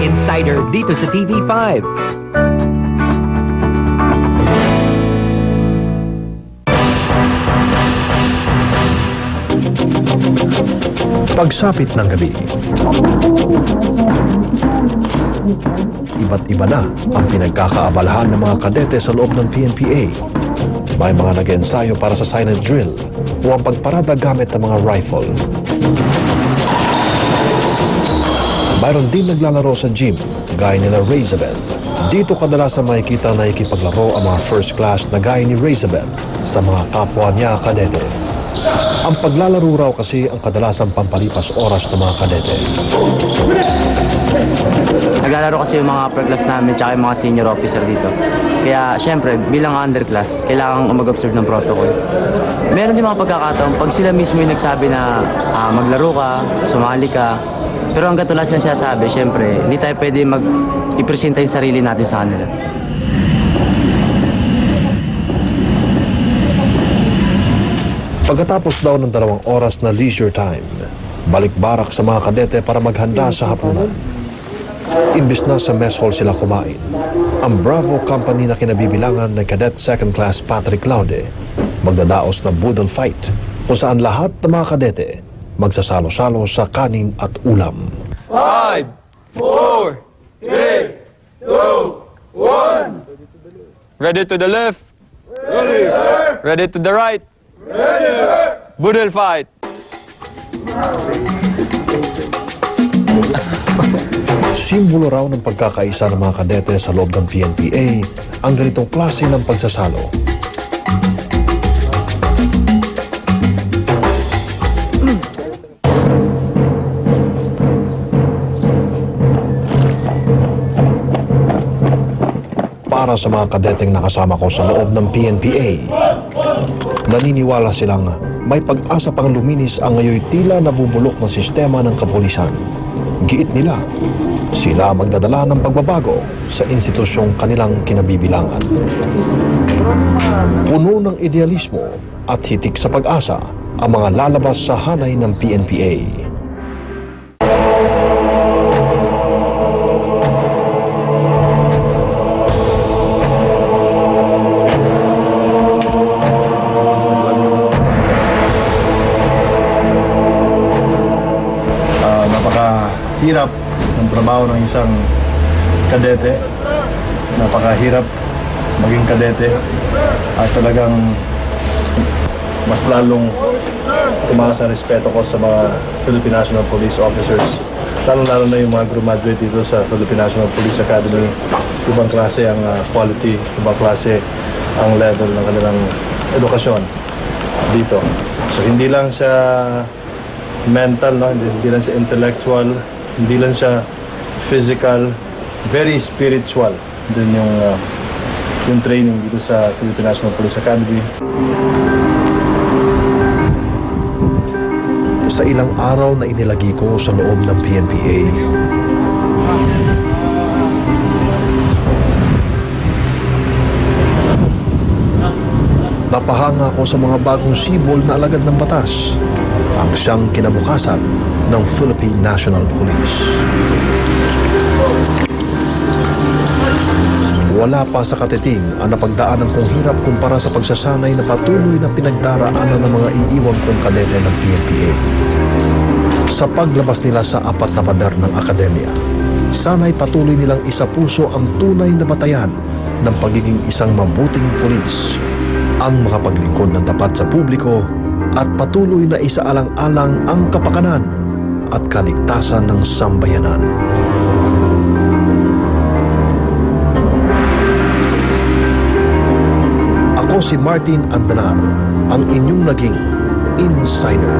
Insider dito sa TV5. Pagsapit ng gabi, iba't iba na ang pinagkakaabalahan ng mga kadete sa loob ng PNPA. May mga nag-ensayo para sa silent drill o ang pagparada gamit ng mga rifle. Mayroon din naglalaro sa gym, gaya nila Razabel. Dito kadalasan makikita na ikipaglaro ang mga first class na gaya ni Razabel sa mga kapwa niya kadete. Ang paglalaro raw kasi ang kadalasang pampalipas oras ng mga kadete. Naglalaro kasi yung mga upper class namin tsaka yung mga senior officer dito. Kaya syempre, bilang underclass, kailangan mag-observe ng protocol. Meron din mga pagkakataon, pag sila mismo yung nagsabi na maglaro ka, sumali ka. Pero hanggang tulad sila sinasabi, syempre, hindi tayo pwede i-presenta yung sarili natin sa kanila. Pagkatapos daw ng 2 oras na leisure time, balik barak sa mga kadete para maghanda sa hapunan. Imbis na sa mess hall sila kumain, ang Bravo Company na kinabibilangan ng Cadet Second Class Patrick Laude magdadaos ng boodle fight kung saan lahat ng mga kadete magsasalo-salo sa kanin at ulam. 5, 4, 3, 2, 1. Ready to the left. Ready, sir. Ready to the right. Ready, sir. Boodle fight. Simbolo raw ng pagkakaisa ng mga kadete sa loob ng PNPA ang ganitong klase ng pagsasalo. Para sa mga kadeteng nakasama ko sa loob ng PNPA, naniniwala silang may pag-asa pang luminis ang ngayon tila nabubulok na sistema ng kapulisan. Giit nila, sila magdadala ng pagbabago sa institusyong kanilang kinabibilangan. Puno ng idealismo at hitik sa pag-asa ang mga lalabas sa hanay ng PNPA. Napakahirap ng trabaho ng isang kadete. Napakahirap maging kadete at talagang mas lalong tumaas ang respeto ko sa mga Philippine National Police officers. Lalo na yung mga graduate dito sa Philippine National Police Academy. Ibang klase ang quality, ibang klase ang level ng kanilang edukasyon dito. So hindi lang siya mental, no? Hindi lang siya intellectual, hindi lang siya physical, very spiritual din yung training dito sa Philippine National Police Academy. Sa ilang araw na inilagi ko sa loob ng PNPA, napahanga ko sa mga bagong sibol na alagad ng batas, ang siyang kinabukasan ng Philippine National Police. Wala pa sa katiting ang napagdaanan kong hirap kumpara sa pagsasanay na patuloy na pinagdaraanan ng mga iiwan kong kadete ng PNPA. Sa paglabas nila sa 4 na pader ng akademya, sana'y patuloy nilang isapuso ang tunay na batayan ng pagiging isang mabuting pulis, ang makapaglingkod ng tapat sa publiko at patuloy na isaalang-alang ang kapakanan at kaligtasan ng sambayanan. Ako si Martin Andanar, ang inyong naging insider.